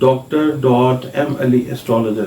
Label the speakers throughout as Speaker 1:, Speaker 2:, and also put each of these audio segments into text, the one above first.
Speaker 1: Dr.M Ali Astrologer।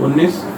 Speaker 1: 19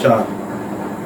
Speaker 1: 4,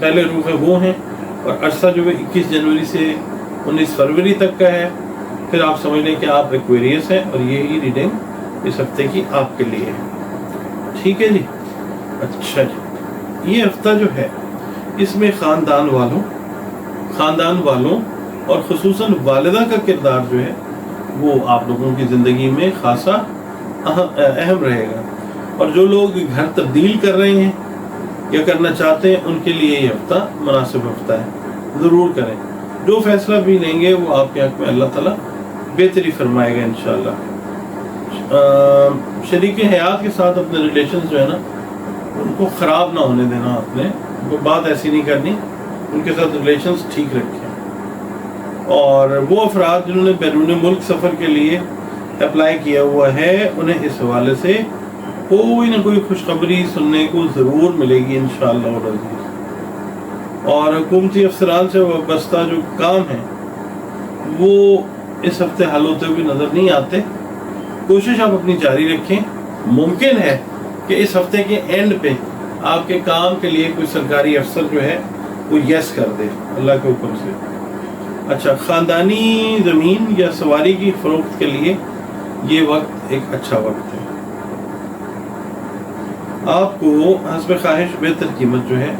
Speaker 1: پہلے روح ہے وہ ہیں، اور عرصہ جو ہے 21 جنوری سے 19 فروری تک کا ہے. پھر آپ سمجھ لیں کہ آپ ایکویریس ہیں، اور یہی ریڈنگ اس ہفتے کی آپ کے لیے ہے. ٹھیک ہے جی. اچھا جی، یہ ہفتہ جو ہے اس میں خاندان والوں اور خصوصاً والدہ کا کردار جو ہے وہ آپ لوگوں کی زندگی میں خاصا اہم رہے گا. اور جو لوگ گھر تبدیل کر رہے ہیں یا کرنا چاہتے ہیں ان کے لیے یہ ہفتہ مناسب ہفتہ ہے. ضرور کریں. جو فیصلہ بھی لیں گے وہ آپ کے حق میں اللہ تعالیٰ بہتری فرمائے گا انشاءاللہ. شریک حیات کے ساتھ اپنے ریلیشنز جو ہے نا ان کو خراب نہ ہونے دینا. آپ نے کوئی بات ایسی نہیں کرنی، ان کے ساتھ ریلیشنز ٹھیک رکھیں. اور وہ افراد جنہوں نے بیرون ملک سفر کے لیے اپلائی کیا ہوا ہے انہیں اس حوالے سے کوئی نہ کوئی خوشخبری سننے کو ضرور ملے گی انشاءاللہ العزیز. اور حکومتی افسران سے وابستہ جو کام ہیں وہ اس ہفتے حل ہوتے ہوئے نظر نہیں آتے. کوشش آپ اپنی جاری رکھیں. ممکن ہے کہ اس ہفتے کے اینڈ پہ آپ کے کام کے لیے کوئی سرکاری افسر جو ہے وہ یس کر دے اللہ کے حکم سے. اچھا، خاندانی زمین یا سواری کی فروخت کے لیے یہ وقت ایک اچھا وقت ہے. آپ کو حسب خواہش بہتر قیمت جو ہے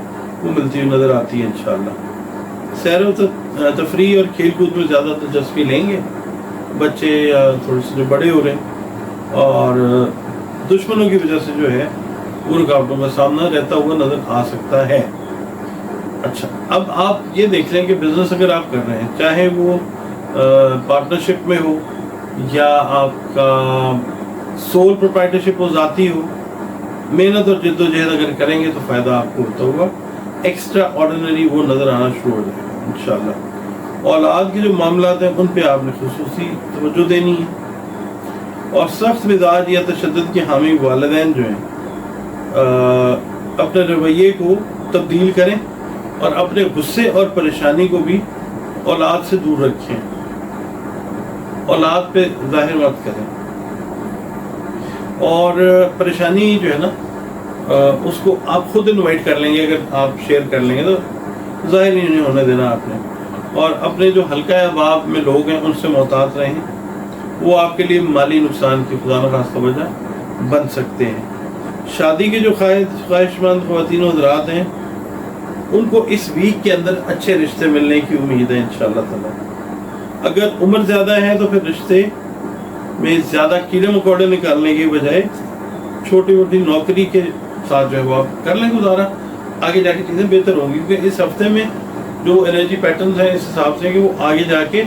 Speaker 1: وہ ملتی ہوئی نظر آتی ہے انشاءاللہ. سیر و تفریح اور کھیل کود میں زیادہ دلچسپی لیں گے بچے یا تھوڑے سے جو بڑے ہو رہے ہیں، اور دشمنوں کی وجہ سے جو ہے وہ رکاوٹوں کا سامنا رہتا ہوا نظر آ سکتا ہے. اچھا، اب آپ یہ دیکھ لیں کہ بزنس اگر آپ کر رہے ہیں، چاہے وہ پارٹنرشپ میں ہو یا آپ کا سول پروپرائٹرشپ ہو، ذاتی ہو، محنت اور جد و جہد اگر کریں گے تو فائدہ آپ کو ہوتا ہوگا ایکسٹرا آرڈینری وہ نظر آنا شروع ہو جائے گا انشاءاللہ. اولاد کے جو معاملات ہیں ان پہ آپ نے خصوصی توجہ دینی ہے. اور سخت مزاج یا تشدد کے حامی والدین جو ہیں اپنے رویے کو تبدیل کریں اور اپنے غصے اور پریشانی کو بھی اولاد سے دور رکھیں. اولاد پہ ظاہر مت کریں، اور پریشانی جو ہے نا اس کو آپ خود انوائٹ کر لیں گے. اگر آپ شیئر کر لیں گے تو ظاہر ہی نہیں ہونے دینا آپ نے. اور اپنے جو حلقہ احباب میں لوگ ہیں ان سے محتاط رہیں، وہ آپ کے لیے مالی نقصان کی خدا نخواستہ وجہ بن سکتے ہیں. شادی کے جو خواہش مند خواتین و حضرات ہیں ان کو اس ویک کے اندر اچھے رشتے ملنے کی امید ہے انشاءاللہ تعالی. اگر عمر زیادہ ہے تو پھر رشتے میں زیادہ کیڑے مکوڑے نکالنے کی بجائے چھوٹی موٹی نوکری کے ساتھ جو ہے وہ آپ کر لیں گزارا. آگے جا کے چیزیں بہتر ہوں گی، کیونکہ اس ہفتے میں جو انرجی پیٹرنز ہیں اس حساب سے کہ وہ آگے جا کے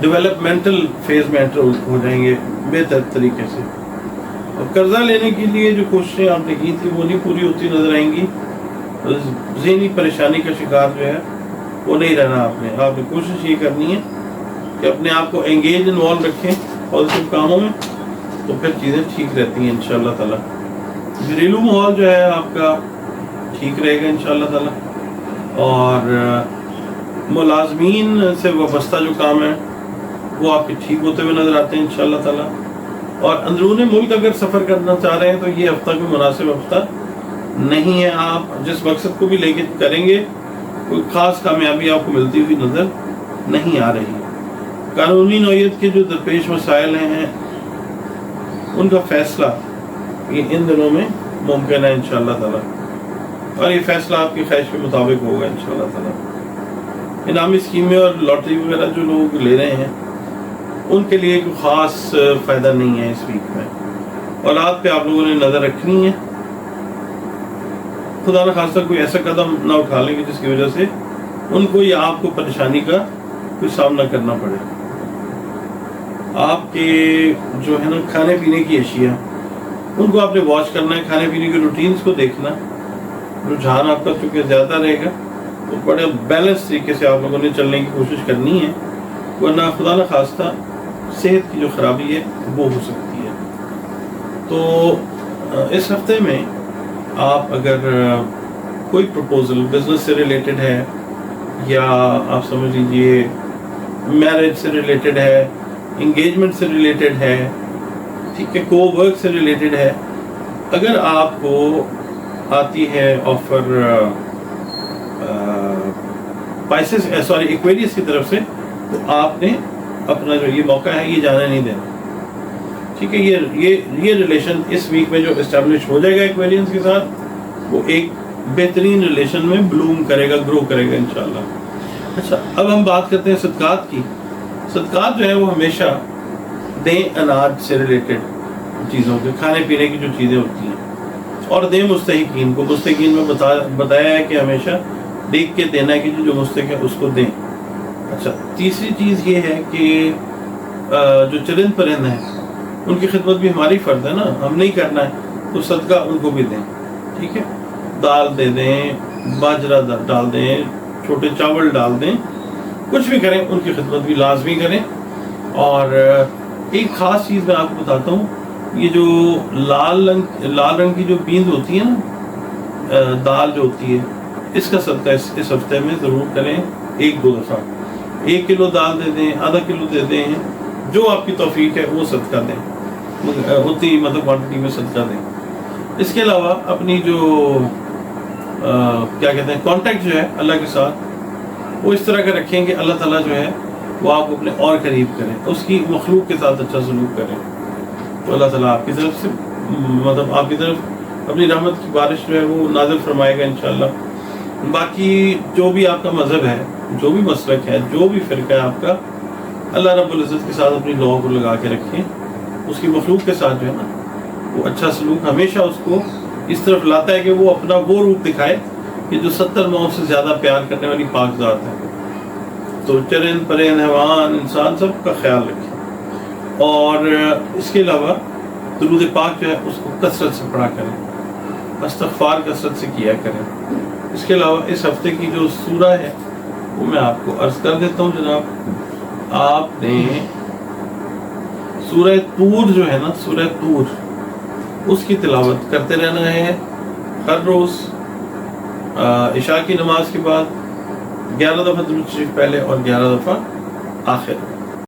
Speaker 1: ڈیولپمنٹل فیز میں انٹر ہو جائیں گے بہتر طریقے سے. اور قرضہ لینے کے لیے جو کوششیں آپ نے کی تھی وہ نہیں پوری ہوتی نظر آئیں گی. ذہنی پریشانی کا شکار جو ہے وہ نہیں رہنا آپ نے. آپ نے کوشش یہ کرنی ہے کہ اپنے آپ کو انگیج انوالو رکھیں پازیٹیو کاموں میں، تو پھر چیزیں ٹھیک رہتی ہیں انشاءاللہ تعالی. گھریلو ماحول جو ہے آپ کا ٹھیک رہے گا انشاءاللہ تعالی. اور ملازمین سے وابستہ جو کام ہے وہ آپ کے ٹھیک ہوتے ہوئے نظر آتے ہیں انشاءاللہ تعالی. اور اندرون ملک اگر سفر کرنا چاہ رہے ہیں تو یہ ہفتہ کوئی مناسب ہفتہ نہیں ہے. آپ جس مقصد کو بھی لے کے کریں گے کوئی خاص کامیابی آپ کو ملتی ہوئی نظر نہیں آ رہی. قانونی نوعیت کے جو درپیش مسائل ہیں ان کا فیصلہ یہ ان دنوں میں ممکن ہے انشاءاللہ تعالی، اور یہ فیصلہ آپ کی خواہش کے مطابق ہوگا انشاءاللہ تعالی. انعامی اسکیمیں اور لاٹری وغیرہ جو لوگ لے رہے ہیں ان کے لیے کوئی خاص فائدہ نہیں ہے اس ویک میں. اولاد پہ آپ لوگوں نے نظر رکھنی ہے. خدا نخواستہ کوئی ایسا قدم نہ اٹھا لیں کہ جس کی وجہ سے ان کو یا آپ کو پریشانی کا کوئی سامنا کرنا پڑے. آپ کے جو ہے نا کھانے پینے کی اشیاء ان کو آپ نے واچ کرنا ہے. کھانے پینے کے روٹینز کو دیکھنا. رجحان آپ کا چونکہ زیادہ رہے گا تو بڑے بیلنس طریقے سے آپ لوگوں نے چلنے کی کوشش کرنی ہے، ورنہ خدا نخواستہ صحت کی جو خرابی ہے وہ ہو سکتی ہے. تو اس ہفتے میں آپ اگر کوئی پروپوزل بزنس سے ریلیٹڈ ہے یا آپ سمجھ لیجیے میرج سے ریلیٹڈ ہے، انگیجمنٹ سے ریلیٹڈ ہے، ٹھیک ہے، کو ورک سے ریلیٹڈ ہے، اگر آپ کو آتی ہے آفر پائسس ایکویریس کی طرف سے، تو آپ نے اپنا جو یہ موقع ہے یہ جانا نہیں دینا، ٹھیک ہے. یہ ریلیشن اس ویک میں جو اسٹیبلش ہو جائے گا ایکویرینس کے ساتھ، وہ ایک بہترین ریلیشن میں بلوم کرے گا، گرو کرے گا انشاءاللہ. اچھا، اب ہم بات کرتے ہیں صدقات کی. صدقات جو ہے وہ ہمیشہ دیں اناج سے ریلیٹڈ چیزوں کے، کھانے پینے کی جو چیزیں ہوتی ہیں، اور دیں مستحقین کو. مستحقین میں بتایا ہے کہ ہمیشہ دیکھ کے دینا ہے کہ جو مستحق ہے اس کو دیں. اچھا، تیسری چیز یہ ہے کہ جو چرند پرند ہیں ان کی خدمت بھی ہماری فرض ہے نا، ہم نہیں کرنا ہے تو صدقہ ان کو بھی دیں، ٹھیک ہے. دال دے دیں، باجرہ ڈال دیں، چھوٹے چاول ڈال دیں، کچھ بھی کریں، ان کی خدمت بھی لازمی کریں. اور ایک خاص چیز میں آپ کو بتاتا ہوں، یہ جو لال رنگ کی جو بیند ہوتی ہے نا، دال جو ہوتی ہے، اس کا صدقہ اس ہفتے میں ضرور کریں 1-2 دفعہ. 1 کلو دال دے دیں، آدھا کلو دے دیں، جو آپ کی توفیق ہے وہ صدقہ دیں، اتنی مطلب کوانٹٹی میں صدقہ دیں. اس کے علاوہ اپنی جو کیا کہتے ہیں کانٹیکٹ جو ہے اللہ کے ساتھ، وہ اس طرح کا رکھیں کہ اللہ تعالیٰ جو ہے وہ آپ کو اپنے اور قریب کریں، اس کی مخلوق کے ساتھ اچھا سلوک کریں، تو اللہ تعالیٰ آپ کی طرف سے مطلب آپ کی طرف اپنی رحمت کی بارش جو ہے وہ نازل فرمائے گا انشاءاللہ. باقی جو بھی آپ کا مذہب ہے، جو بھی مسلک ہے، جو بھی فرقہ ہے آپ کا، اللہ رب العزت کے ساتھ اپنی لوگوں کو لگا کے رکھیں. اس کی مخلوق کے ساتھ جو ہے نا وہ اچھا سلوک ہمیشہ اس کو اس طرف لاتا ہے کہ وہ اپنا وہ روپ دکھائے کہ جو 70 ماؤں سے زیادہ پیار کرنے والی پاک ذات ہے. تو چرند پرند حیوان انسان سب کا خیال رکھیں. اور اس کے علاوہ درود پاک جو ہے اس کو کثرت سے پڑھا کریں، استغفار کثرت سے کیا کریں. اس کے علاوہ اس ہفتے کی جو سورہ ہے وہ میں آپ کو عرض کر دیتا ہوں جناب. آپ نے سورہ طور جو ہے نا، سورہ طور، اس کی تلاوت کرتے رہنا ہے ہر روز عشاء کی نماز کے بعد 11 دفعہ درود شریف پہلے اور 11 دفعہ آخر.